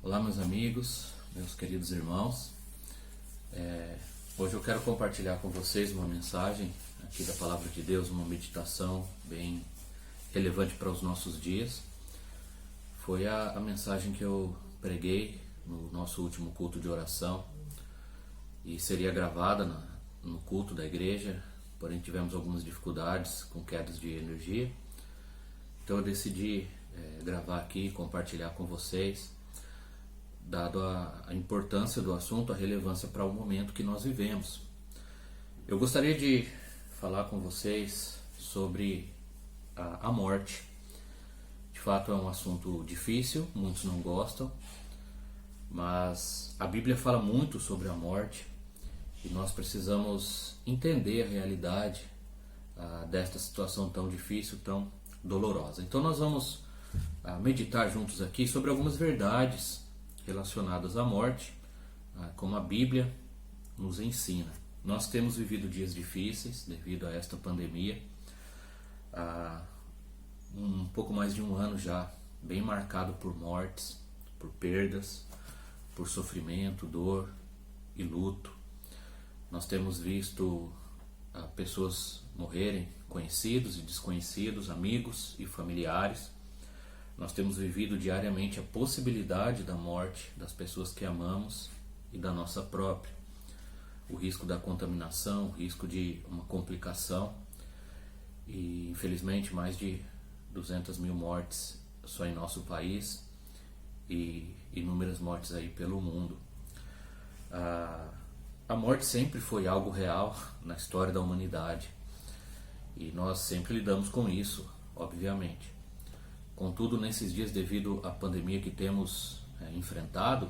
Olá, meus amigos, meus queridos irmãos. Hoje eu quero compartilhar com vocês uma mensagem aqui da Palavra de Deus, uma meditação bem relevante para os nossos dias. Foi a mensagem que eu preguei no nosso último culto de oração e seria gravada no culto da igreja, porém tivemos algumas dificuldades com quedas de energia. Então eu decidi gravar aqui e compartilhar com vocês, dado a importância do assunto, a relevância para o momento que nós vivemos. Eu gostaria de falar com vocês sobre a morte. De fato é um assunto difícil, muitos não gostam, mas a Bíblia fala muito sobre a morte e nós precisamos entender a realidade desta situação tão difícil, tão dolorosa. Então nós vamos meditar juntos aqui sobre algumas verdades relacionadas à morte, como a Bíblia nos ensina. Nós temos vivido dias difíceis devido a esta pandemia, um pouco mais de um ano já, bem marcado por mortes, por perdas, por sofrimento, dor e luto. Nós temos visto pessoas morrerem, conhecidos e desconhecidos, amigos e familiares. Nós temos vivido diariamente a possibilidade da morte das pessoas que amamos e da nossa própria. O risco da contaminação, o risco de uma complicação e, infelizmente, mais de 200 mil mortes só em nosso país e inúmeras mortes aí pelo mundo. A morte sempre foi algo real na história da humanidade e nós sempre lidamos com isso, obviamente. Contudo, nesses dias, devido à pandemia que temos enfrentado,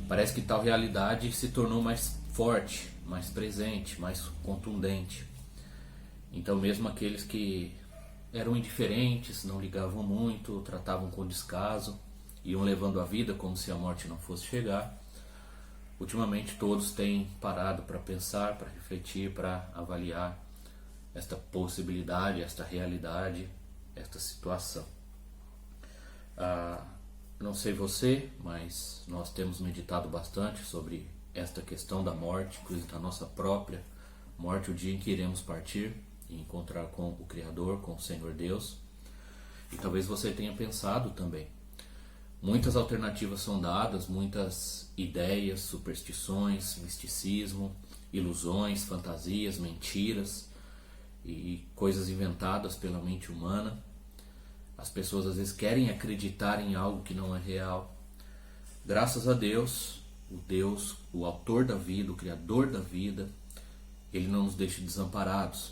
parece que tal realidade se tornou mais forte, mais presente, mais contundente. Então, mesmo aqueles que eram indiferentes, não ligavam muito, tratavam com descaso, iam levando a vida como se a morte não fosse chegar, ultimamente todos têm parado para pensar, para refletir, para avaliar esta possibilidade, esta realidade, esta situação. Não sei você, mas nós temos meditado bastante sobre esta questão da morte, inclusive da nossa própria morte, o dia em que iremos partir e encontrar com o Criador, com o Senhor Deus. E talvez você tenha pensado também. Muitas alternativas são dadas, muitas ideias, superstições, misticismo, ilusões, fantasias, mentiras e coisas inventadas pela mente humana. As pessoas às vezes querem acreditar em algo que não é real. Graças a Deus, o autor da vida, o criador da vida, ele não nos deixa desamparados.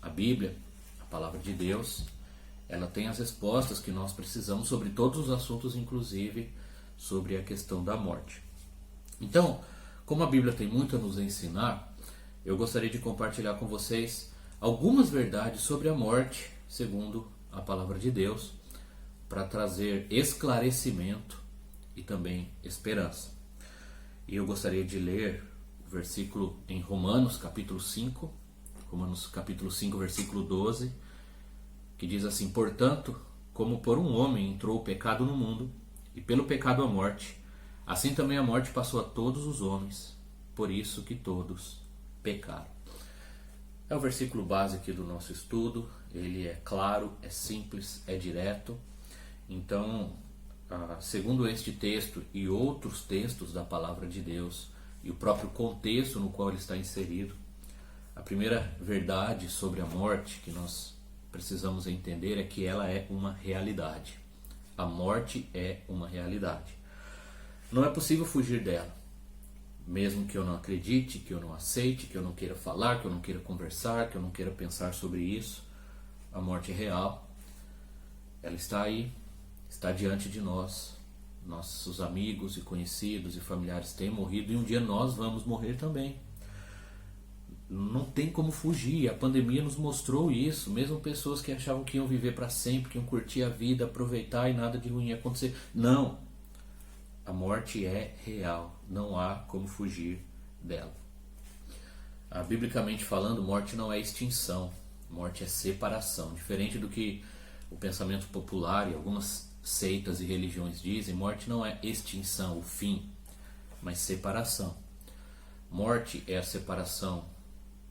A Bíblia, a palavra de Deus, ela tem as respostas que nós precisamos sobre todos os assuntos, inclusive sobre a questão da morte. Então, como a Bíblia tem muito a nos ensinar, eu gostaria de compartilhar com vocês algumas verdades sobre a morte, segundo a palavra de Deus, para trazer esclarecimento e também esperança. E eu gostaria de ler o versículo em Romanos capítulo 5, versículo 12, que diz assim: portanto, como por um homem entrou o pecado no mundo, e pelo pecado a morte, assim também a morte passou a todos os homens, por isso que todos pecaram. É o versículo base aqui do nosso estudo. Ele é claro, é simples, é direto. Então, segundo este texto e outros textos da palavra de Deus e o próprio contexto no qual ele está inserido, a primeira verdade sobre a morte que nós precisamos entender é que ela é uma realidade. A morte é uma realidade. Não é possível fugir dela. Mesmo que eu não acredite, que eu não aceite, que eu não queira falar, que eu não queira conversar, que eu não queira pensar sobre isso, a morte é real. Ela está aí, está diante de nós. Nossos amigos e conhecidos e familiares têm morrido e um dia nós vamos morrer também. Não tem como fugir. A pandemia nos mostrou isso. Mesmo pessoas que achavam que iam viver para sempre, que iam curtir a vida, aproveitar e nada de ruim ia acontecer. Não. A morte é real. Não há como fugir dela. Biblicamente falando, morte não é extinção. Morte é separação. Diferente do que o pensamento popular e algumas seitas e religiões dizem, morte não é extinção, o fim, mas separação. Morte é a separação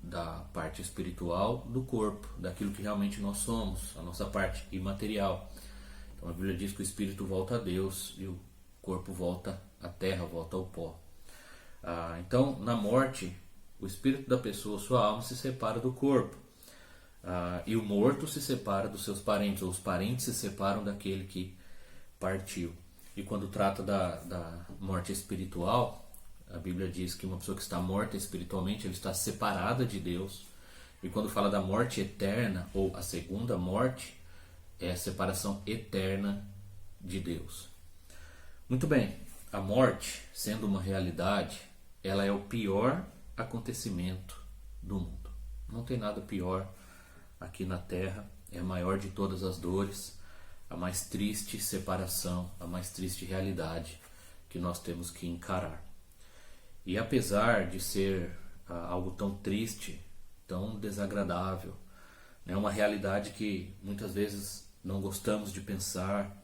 da parte espiritual do corpo, daquilo que realmente nós somos, a nossa parte imaterial. Então a Bíblia diz que o espírito volta a Deus e o corpo volta à terra, volta ao pó. Então, na morte, o espírito da pessoa, sua alma, se separa do corpo. E o morto se separa dos seus parentes, ou os parentes se separam daquele que partiu. E quando trata da morte espiritual, a Bíblia diz que uma pessoa que está morta espiritualmente, ela está separada de Deus. E quando fala da morte eterna, ou a segunda morte, é a separação eterna de Deus. Muito bem, a morte, sendo uma realidade, ela é o pior acontecimento do mundo. Não tem nada pior aqui na Terra, é a maior de todas as dores, a mais triste separação, a mais triste realidade que nós temos que encarar. E apesar de ser algo tão triste, tão desagradável, é uma realidade que muitas vezes não gostamos de pensar,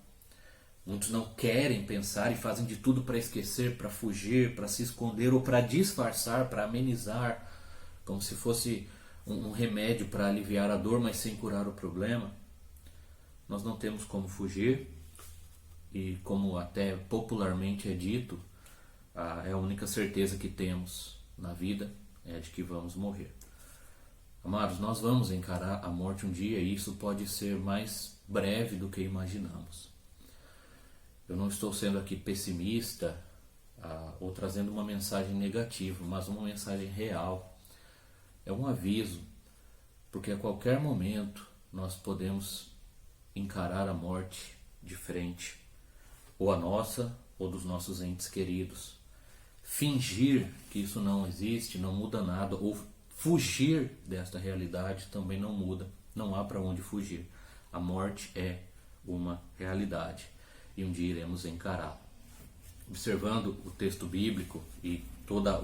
muitos não querem pensar e fazem de tudo para esquecer, para fugir, para se esconder ou para disfarçar, para amenizar, como se fosse um remédio para aliviar a dor, mas sem curar o problema. Nós não temos como fugir e, como até popularmente é dito, é a única certeza que temos na vida é de que vamos morrer. Amados, nós vamos encarar a morte um dia e isso pode ser mais breve do que imaginamos. Eu não estou sendo aqui pessimista ou trazendo uma mensagem negativa, mas uma mensagem real. É um aviso, porque a qualquer momento nós podemos encarar a morte de frente, ou a nossa ou dos nossos entes queridos. Fingir que isso não existe não muda nada, ou fugir desta realidade também não muda, não há para onde fugir. A morte é uma realidade e um dia iremos encará-la. Observando o texto bíblico e toda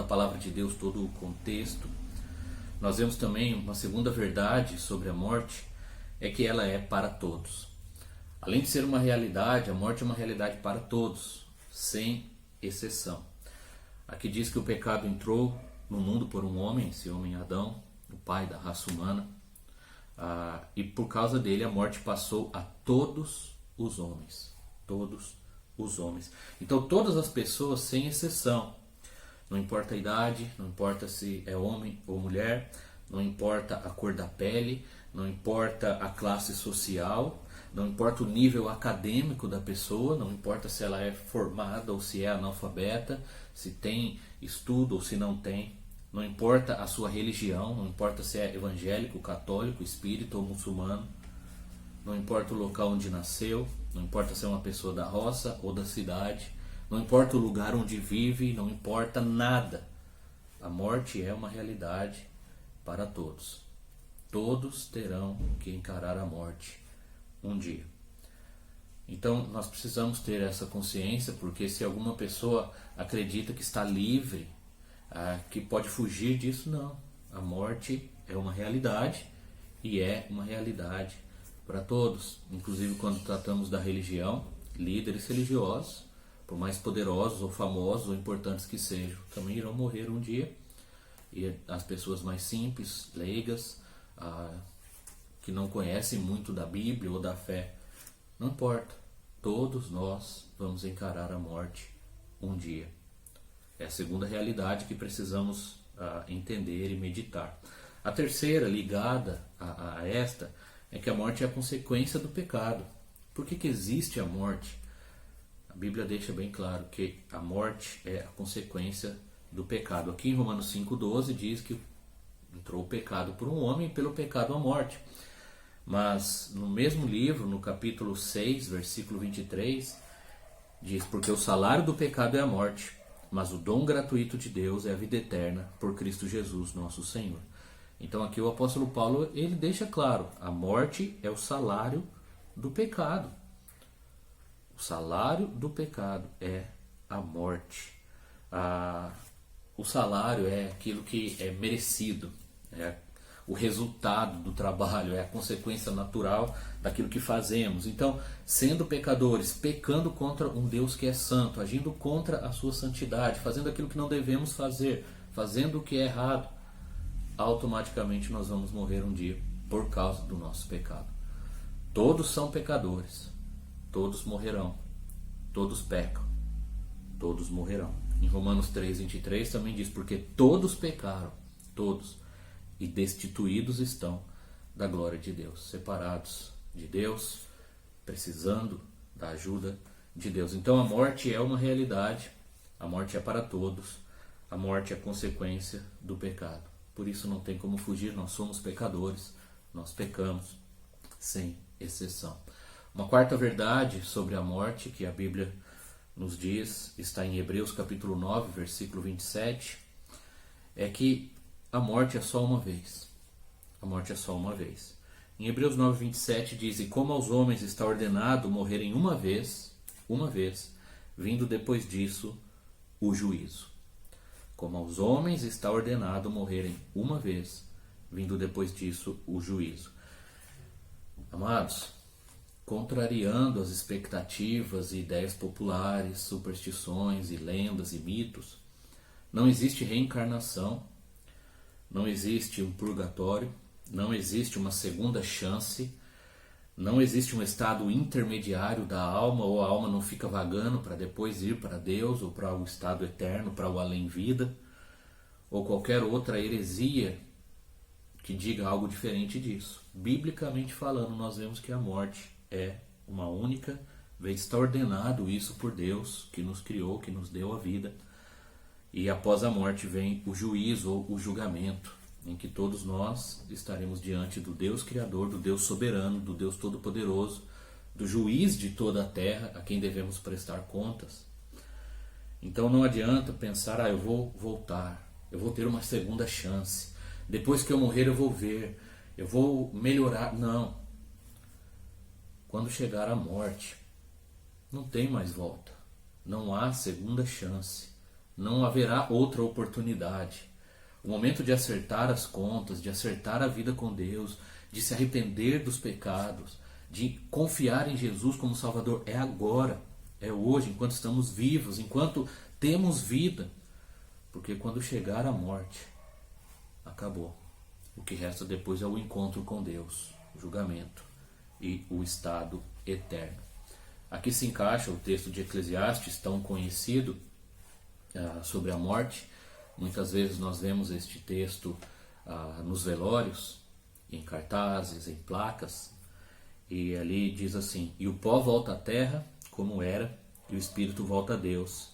a palavra de Deus, todo o contexto, nós vemos também uma segunda verdade sobre a morte, é que ela é para todos. Além de ser uma realidade, a morte é uma realidade para todos, sem exceção. Aqui diz que o pecado entrou no mundo por um homem, esse homem Adão, o pai da raça humana, e por causa dele a morte passou a todos os homens. Todos os homens. Então todas as pessoas, sem exceção, não importa a idade, não importa se é homem ou mulher, não importa a cor da pele, não importa a classe social, não importa o nível acadêmico da pessoa, não importa se ela é formada ou se é analfabeta, se tem estudo ou se não tem, não importa a sua religião, não importa se é evangélico, católico, espírita ou muçulmano, não importa o local onde nasceu, não importa se é uma pessoa da roça ou da cidade, não importa o lugar onde vive, não importa nada. A morte é uma realidade para todos. Todos terão que encarar a morte um dia. Então nós precisamos ter essa consciência, porque se alguma pessoa acredita que está livre, que pode fugir disso, não. A morte é uma realidade e é uma realidade para todos. Inclusive quando tratamos da religião, líderes religiosos, por mais poderosos ou famosos ou importantes que sejam, também irão morrer um dia. E as pessoas mais simples, leigas, que não conhecem muito da Bíblia ou da fé, não importa, todos nós vamos encarar a morte um dia. É a segunda realidade que precisamos entender e meditar. A terceira, ligada a esta, é que a morte é a consequência do pecado. Por que existe a morte? A Bíblia deixa bem claro que a morte é a consequência do pecado. Aqui em Romanos 5,12 diz que entrou o pecado por um homem e pelo pecado a morte. Mas no mesmo livro, no capítulo 6, versículo 23, diz: porque o salário do pecado é a morte, mas o dom gratuito de Deus é a vida eterna por Cristo Jesus, nosso Senhor. Então aqui o apóstolo Paulo, ele deixa claro, a morte é o salário do pecado. O salário do pecado é a morte. O salário é aquilo que é merecido, é o resultado do trabalho, é a consequência natural daquilo que fazemos. Então, sendo pecadores, pecando contra um Deus que é santo, agindo contra a sua santidade, fazendo aquilo que não devemos fazer, fazendo o que é errado, automaticamente nós vamos morrer um dia por causa do nosso pecado. Todos são pecadores, todos morrerão, todos pecam, todos morrerão. Em Romanos 3:23 também diz, porque todos pecaram, todos, e destituídos estão da glória de Deus, separados de Deus, precisando da ajuda de Deus. Então a morte é uma realidade, a morte é para todos, a morte é consequência do pecado. Por isso não tem como fugir, nós somos pecadores, nós pecamos sem exceção. Uma quarta verdade sobre a morte que a Bíblia nos diz, está em Hebreus capítulo 9, versículo 27, é que a morte é só uma vez. A morte é só uma vez. Em Hebreus 9, 27 diz, e como aos homens está ordenado morrerem uma vez, vindo depois disso o juízo. Como aos homens está ordenado morrerem uma vez, vindo depois disso o juízo. Amados, contrariando as expectativas e ideias populares, superstições e lendas e mitos, não existe reencarnação, não existe um purgatório, não existe uma segunda chance, não existe um estado intermediário da alma, ou a alma não fica vagando para depois ir para Deus, ou para o estado eterno, para o além-vida, ou qualquer outra heresia que diga algo diferente disso. Biblicamente falando, nós vemos que a morte é uma única vez, está ordenado isso por Deus, que nos criou, que nos deu a vida, e após a morte vem o juízo ou o julgamento, em que todos nós estaremos diante do Deus Criador, do Deus Soberano, do Deus Todo-Poderoso, do Juiz de toda a terra, a quem devemos prestar contas. Então não adianta pensar, eu vou voltar, eu vou ter uma segunda chance, depois que eu morrer eu vou ver, eu vou melhorar. Não. Quando chegar a morte, não tem mais volta, não há segunda chance, não haverá outra oportunidade. O momento de acertar as contas, de acertar a vida com Deus, de se arrepender dos pecados, de confiar em Jesus como Salvador, é agora, é hoje, enquanto estamos vivos, enquanto temos vida. Porque quando chegar a morte, acabou. O que resta depois é o encontro com Deus, o julgamento e o estado eterno. Aqui se encaixa o texto de Eclesiastes, tão conhecido, sobre a morte. Muitas vezes nós vemos este texto nos velórios, em cartazes, em placas, e ali diz assim, e o pó volta à terra como era, e o espírito volta a Deus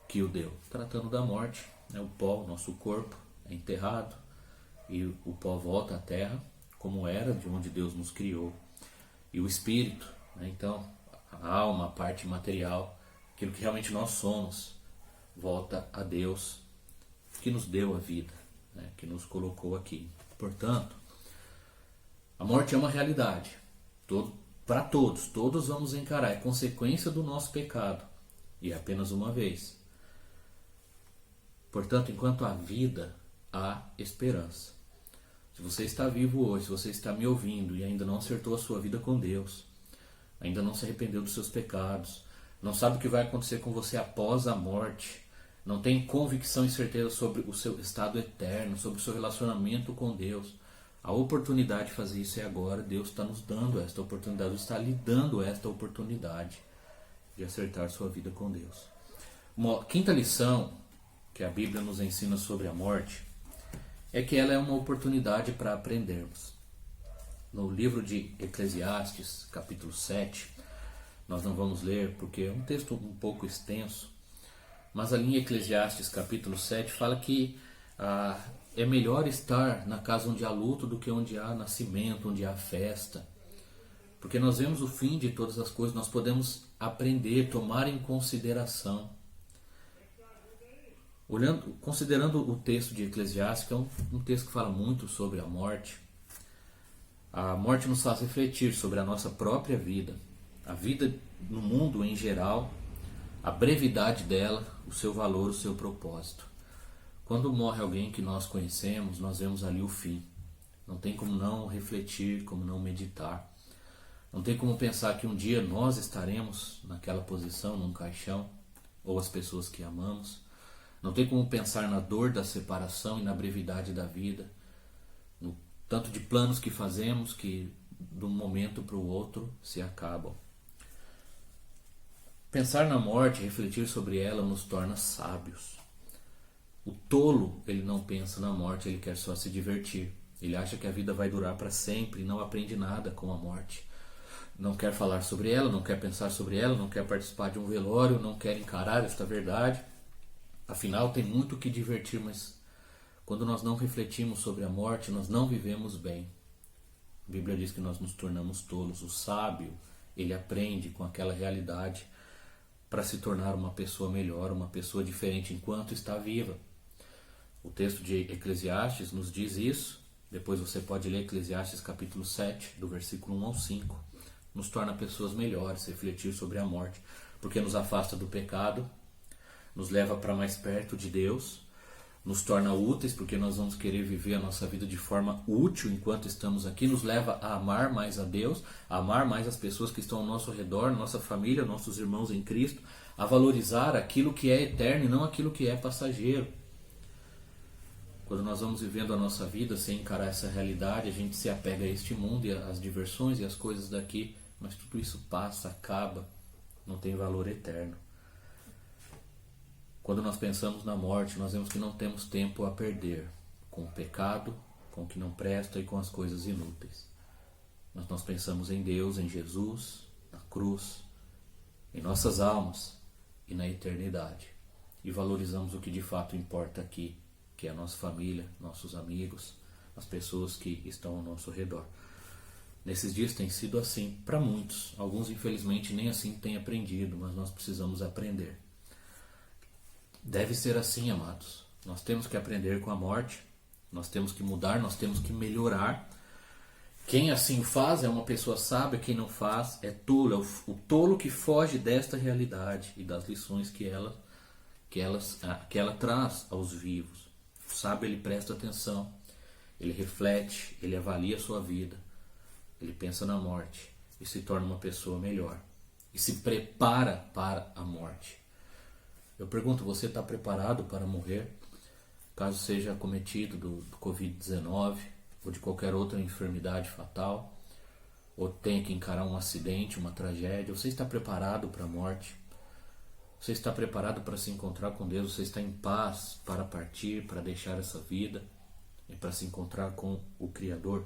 que o deu. Tratando da morte, o pó, o nosso corpo, é enterrado, e o pó volta à terra como era, de onde Deus nos criou. E o espírito, então a alma, a parte material, aquilo que realmente nós somos, volta a Deus que nos deu a vida, que nos colocou aqui. Portanto, a morte é uma realidade para todos vamos encarar, é consequência do nosso pecado, e é apenas uma vez. Portanto, enquanto há vida, há esperança. Se você está vivo hoje, se você está me ouvindo e ainda não acertou a sua vida com Deus, ainda não se arrependeu dos seus pecados, não sabe o que vai acontecer com você após a morte, não tem convicção e certeza sobre o seu estado eterno, sobre o seu relacionamento com Deus, a oportunidade de fazer isso é agora. Deus está nos dando esta oportunidade, Deus está lhe dando esta oportunidade de acertar sua vida com Deus. Uma quinta lição que a Bíblia nos ensina sobre a morte é que ela é uma oportunidade para aprendermos. No livro de Eclesiastes, capítulo 7, nós não vamos ler porque é um texto um pouco extenso, mas ali em Eclesiastes capítulo 7 fala que é melhor estar na casa onde há luto do que onde há nascimento, onde há festa. Porque nós vemos o fim de todas as coisas, nós podemos aprender, tomar em consideração. Considerando o texto de Eclesiastes, que é um texto que fala muito sobre a morte nos faz refletir sobre a nossa própria vida, a vida no mundo em geral, a brevidade dela, o seu valor, o seu propósito. Quando morre alguém que nós conhecemos, nós vemos ali o fim. Não tem como não refletir, como não meditar. Não tem como pensar que um dia nós estaremos naquela posição, num caixão, ou as pessoas que amamos. Não tem como pensar na dor da separação e na brevidade da vida, no tanto de planos que fazemos que de um momento para o outro se acabam. Pensar na morte, refletir sobre ela, nos torna sábios. O tolo, ele não pensa na morte, ele quer só se divertir. Ele acha que a vida vai durar para sempre e não aprende nada com a morte. Não quer falar sobre ela, não quer pensar sobre ela, não quer participar de um velório, não quer encarar esta verdade. Afinal, tem muito o que divertir, mas quando nós não refletimos sobre a morte, nós não vivemos bem. A Bíblia diz que nós nos tornamos tolos. O sábio, ele aprende com aquela realidade para se tornar uma pessoa melhor, uma pessoa diferente enquanto está viva. O texto de Eclesiastes nos diz isso. Depois você pode ler Eclesiastes capítulo 7, do versículo 1 ao 5. Nos torna pessoas melhores, refletir sobre a morte, porque nos afasta do pecado, nos leva para mais perto de Deus, nos torna úteis, porque nós vamos querer viver a nossa vida de forma útil enquanto estamos aqui, nos leva a amar mais a Deus, a amar mais as pessoas que estão ao nosso redor, nossa família, nossos irmãos em Cristo, a valorizar aquilo que é eterno e não aquilo que é passageiro. Quando nós vamos vivendo a nossa vida sem encarar essa realidade, a gente se apega a este mundo e às diversões e às coisas daqui, mas tudo isso passa, acaba, não tem valor eterno. Quando nós pensamos na morte, nós vemos que não temos tempo a perder com o pecado, com o que não presta e com as coisas inúteis. Mas nós pensamos em Deus, em Jesus, na cruz, em nossas almas e na eternidade. E valorizamos o que de fato importa aqui, que é a nossa família, nossos amigos, as pessoas que estão ao nosso redor. Nesses dias tem sido assim para muitos. Alguns, infelizmente, nem assim têm aprendido, mas nós precisamos aprender. Deve ser assim, amados. Nós temos que aprender com a morte, nós temos que mudar, nós temos que melhorar. Quem assim faz é uma pessoa sábia, quem não faz é tolo. É o tolo que foge desta realidade e das lições que ela traz aos vivos. O sábio, ele presta atenção, ele reflete, ele avalia a sua vida, ele pensa na morte e se torna uma pessoa melhor. E se prepara para a morte. Eu pergunto, você está preparado para morrer? Caso seja acometido do Covid-19 ou de qualquer outra enfermidade fatal, ou tenha que encarar um acidente, uma tragédia, você está preparado para a morte? Você está preparado para se encontrar com Deus? Você está em paz para partir, para deixar essa vida e para se encontrar com o Criador?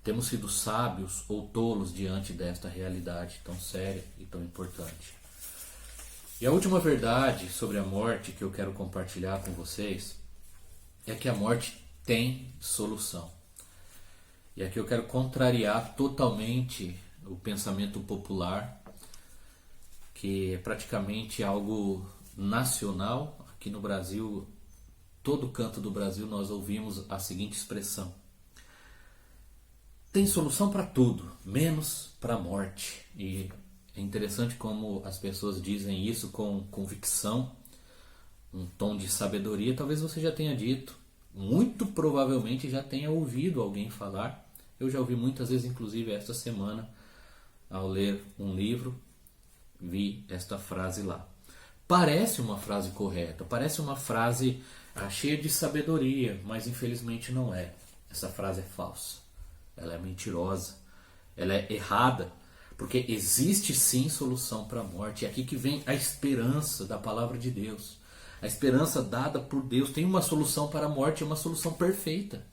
Temos sido sábios ou tolos diante desta realidade tão séria e tão importante? E a última verdade sobre a morte que eu quero compartilhar com vocês é que a morte tem solução. E aqui eu quero contrariar totalmente o pensamento popular, que é praticamente algo nacional. Aqui no Brasil, todo canto do Brasil nós ouvimos a seguinte expressão: tem solução para tudo, menos para a morte. E é interessante como as pessoas dizem isso com convicção, um tom de sabedoria. Talvez você já tenha dito, muito provavelmente já tenha ouvido alguém falar. Eu já ouvi muitas vezes, inclusive esta semana, ao ler um livro, vi esta frase lá. Parece uma frase correta, parece uma frase cheia de sabedoria, mas infelizmente não é. Essa frase é falsa, ela é mentirosa, ela é errada. Porque existe sim solução para a morte. É aqui que vem a esperança da palavra de Deus. A esperança dada por Deus. Tem uma solução para a morte, uma solução perfeita.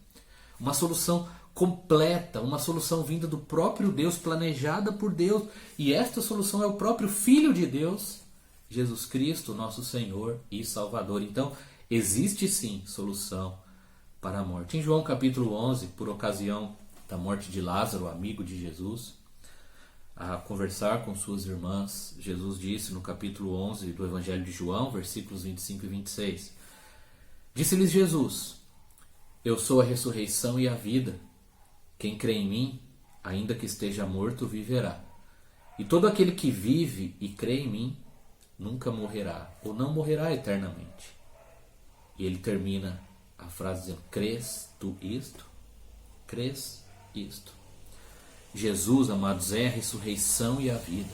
Uma solução completa, uma solução vinda do próprio Deus, planejada por Deus. E esta solução é o próprio Filho de Deus, Jesus Cristo, nosso Senhor e Salvador. Então, existe sim solução para a morte. Em João capítulo 11, por ocasião da morte de Lázaro, amigo de Jesus, a conversar com suas irmãs, Jesus disse no capítulo 11 do Evangelho de João, versículos 25 e 26, disse-lhes Jesus: eu sou a ressurreição e a vida. Quem crê em mim, ainda que esteja morto, viverá. E todo aquele que vive e crê em mim, nunca morrerá, ou não morrerá eternamente. E ele termina a frase dizendo: crês tu isto? Crês isto? Jesus, amados, é a ressurreição e a vida.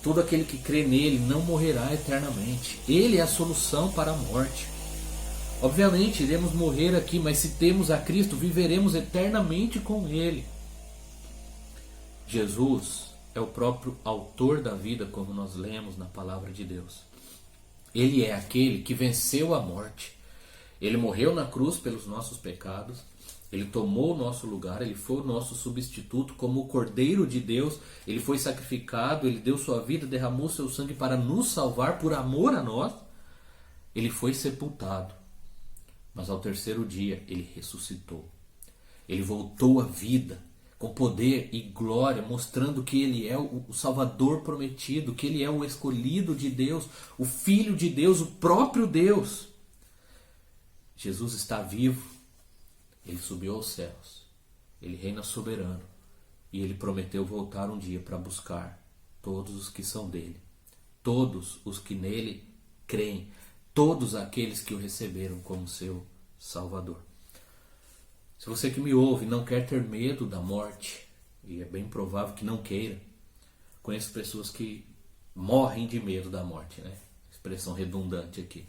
Todo aquele que crê nele não morrerá eternamente. Ele é a solução para a morte. Obviamente iremos morrer aqui, mas se temos a Cristo, viveremos eternamente com ele. Jesus é o próprio autor da vida, como nós lemos na palavra de Deus. Ele é aquele que venceu a morte. Ele morreu na cruz pelos nossos pecados. Ele tomou o nosso lugar, ele foi o nosso substituto como o Cordeiro de Deus. Ele foi sacrificado, ele deu sua vida, derramou seu sangue para nos salvar por amor a nós. Ele foi sepultado, mas ao terceiro dia ele ressuscitou. Ele voltou à vida com poder e glória, mostrando que ele é o Salvador prometido, que ele é o escolhido de Deus, o Filho de Deus, o próprio Deus. Jesus está vivo. Ele subiu aos céus, ele reina soberano e ele prometeu voltar um dia para buscar todos os que são dele, todos os que nele creem, todos aqueles que o receberam como seu Salvador. Se você que me ouve não quer ter medo da morte, e é bem provável que não queira, conheço pessoas que morrem de medo da morte, né? Expressão redundante aqui,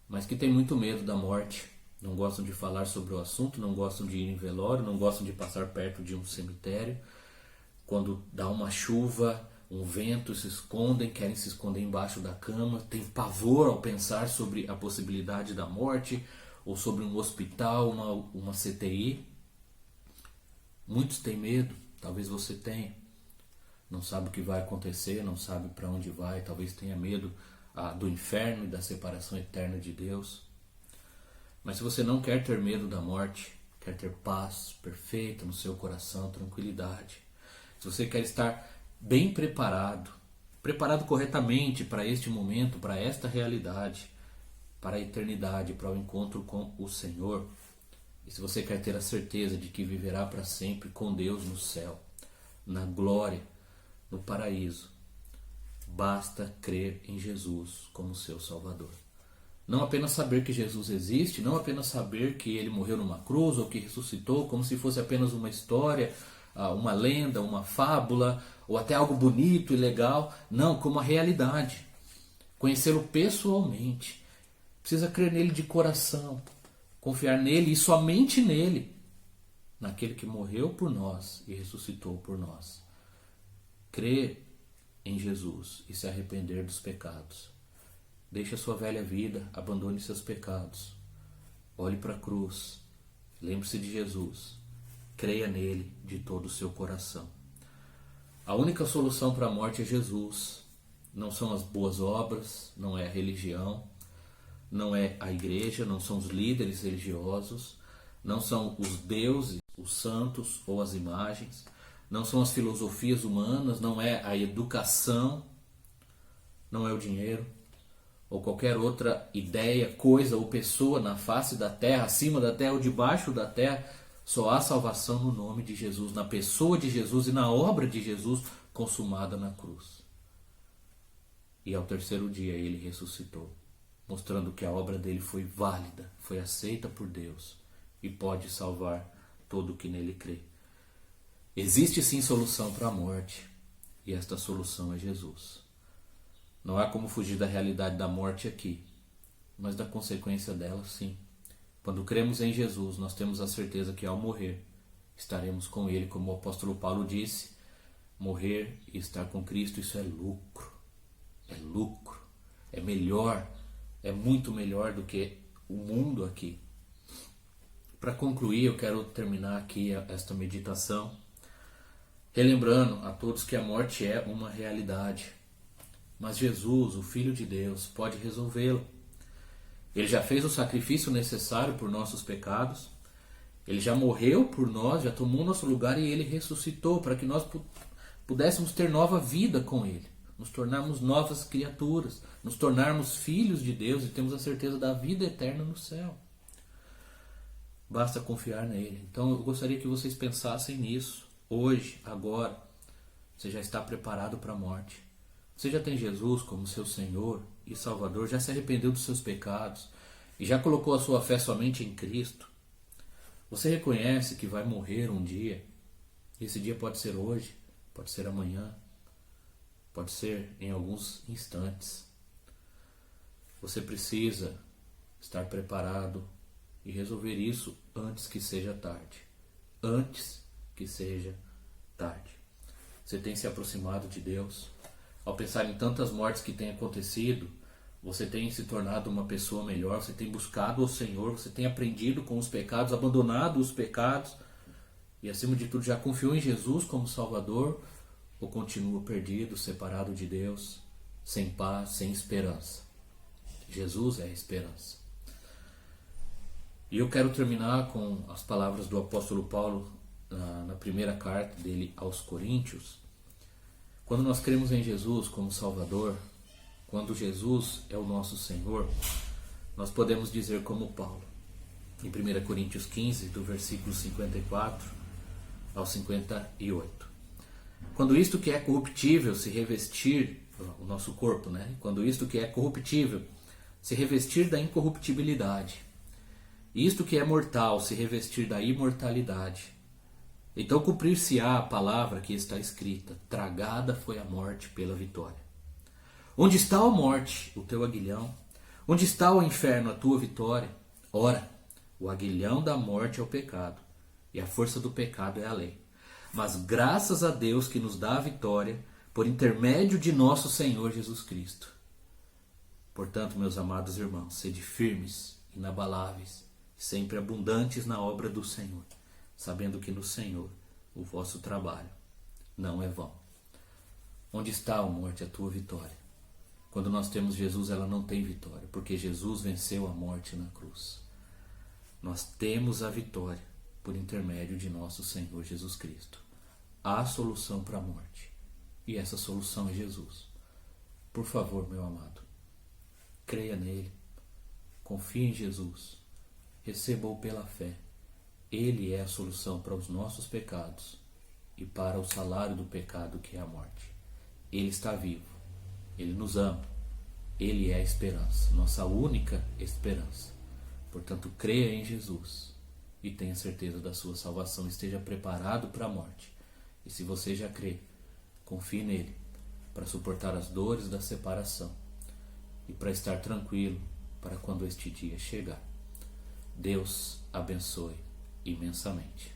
mas que tem muito medo da morte. Não gostam de falar sobre o assunto, não gostam de ir em velório, não gostam de passar perto de um cemitério. Quando dá uma chuva, um vento, se escondem, querem se esconder embaixo da cama, tem pavor ao pensar sobre a possibilidade da morte, ou sobre um hospital, uma CTI. Muitos têm medo, talvez você tenha. Não sabe o que vai acontecer, não sabe para onde vai, talvez tenha medo do inferno e da separação eterna de Deus. Mas se você não quer ter medo da morte, quer ter paz perfeita no seu coração, tranquilidade, se você quer estar bem preparado corretamente para este momento, para esta realidade, para a eternidade, para o encontro com o Senhor, e se você quer ter a certeza de que viverá para sempre com Deus no céu, na glória, no paraíso, basta crer em Jesus como seu Salvador. Não apenas saber que Jesus existe, não apenas saber que ele morreu numa cruz ou que ressuscitou, como se fosse apenas uma história, uma lenda, uma fábula, ou até algo bonito e legal. Não, como a realidade. Conhecê-lo pessoalmente. Precisa crer nele de coração, confiar nele e somente nele, naquele que morreu por nós e ressuscitou por nós. Crer em Jesus e se arrepender dos pecados. Deixe a sua velha vida, abandone seus pecados. Olhe para a cruz, lembre-se de Jesus, creia nele de todo o seu coração. A única solução para a morte é Jesus. Não são as boas obras, não é a religião, não é a igreja, não são os líderes religiosos, não são os deuses, os santos ou as imagens, não são as filosofias humanas, não é a educação, não é o dinheiro, ou qualquer outra ideia, coisa ou pessoa na face da terra, acima da terra ou debaixo da terra. Só há salvação no nome de Jesus, na pessoa de Jesus e na obra de Jesus consumada na cruz. E ao terceiro dia ele ressuscitou, mostrando que a obra dele foi válida, foi aceita por Deus e pode salvar todo o que nele crê. Existe sim solução para a morte, e esta solução é Jesus. Não há como fugir da realidade da morte aqui, mas da consequência dela sim. Quando cremos em Jesus, nós temos a certeza que ao morrer, estaremos com Ele, como o apóstolo Paulo disse, morrer e estar com Cristo, isso é lucro, é melhor, é muito melhor do que o mundo aqui. Para concluir, eu quero terminar aqui esta meditação, relembrando a todos que a morte é uma realidade. Mas Jesus, o Filho de Deus, pode resolvê-lo. Ele já fez o sacrifício necessário por nossos pecados. Ele já morreu por nós, já tomou nosso lugar e ele ressuscitou para que nós pudéssemos ter nova vida com ele. Nos tornarmos novas criaturas, nos tornarmos filhos de Deus e temos a certeza da vida eterna no céu. Basta confiar nele. Então eu gostaria que vocês pensassem nisso, hoje, agora. Você já está preparado para a morte. Você já tem Jesus como seu Senhor e Salvador, já se arrependeu dos seus pecados e já colocou a sua fé somente em Cristo. Você reconhece que vai morrer um dia? Esse dia pode ser hoje, pode ser amanhã, pode ser em alguns instantes. Você precisa estar preparado e resolver isso antes que seja tarde. Antes que seja tarde. Você tem se aproximado de Deus. Ao pensar em tantas mortes que têm acontecido, você tem se tornado uma pessoa melhor, você tem buscado o Senhor, você tem aprendido com os pecados, abandonado os pecados e, acima de tudo, já confiou em Jesus como Salvador, ou continua perdido, separado de Deus, sem paz, sem esperança? Jesus é a esperança. E eu quero terminar com as palavras do apóstolo Paulo na primeira carta dele aos Coríntios. Quando nós cremos em Jesus como Salvador, quando Jesus é o nosso Senhor, nós podemos dizer como Paulo, em 1 Coríntios 15, do versículo 54 ao 58. Quando isto que é corruptível se revestir, o nosso corpo, né? Quando isto que é corruptível se revestir da incorruptibilidade, isto que é mortal se revestir da imortalidade, então cumprir-se-á a palavra que está escrita: tragada foi a morte pela vitória. Onde está a morte, o teu aguilhão? Onde está o inferno, a tua vitória? Ora, o aguilhão da morte é o pecado, e a força do pecado é a lei. Mas graças a Deus que nos dá a vitória por intermédio de nosso Senhor Jesus Cristo. Portanto, meus amados irmãos, sede firmes, inabaláveis, sempre abundantes na obra do Senhor, sabendo que no Senhor o vosso trabalho não é vão. Onde está, a morte, a tua vitória? Quando nós temos Jesus, ela não tem vitória, porque Jesus venceu a morte na cruz. Nós temos a vitória por intermédio de nosso Senhor Jesus Cristo. Há solução para a morte, e essa solução é Jesus. Por favor, meu amado, creia nele, confie em Jesus, receba-o pela fé. Ele é a solução para os nossos pecados e para o salário do pecado, que é a morte. Ele está vivo, ele nos ama, ele é a esperança, nossa única esperança. Portanto, creia em Jesus e tenha certeza da sua salvação, esteja preparado para a morte. E se você já crê, confie nele para suportar as dores da separação e para estar tranquilo para quando este dia chegar. Deus abençoe imensamente.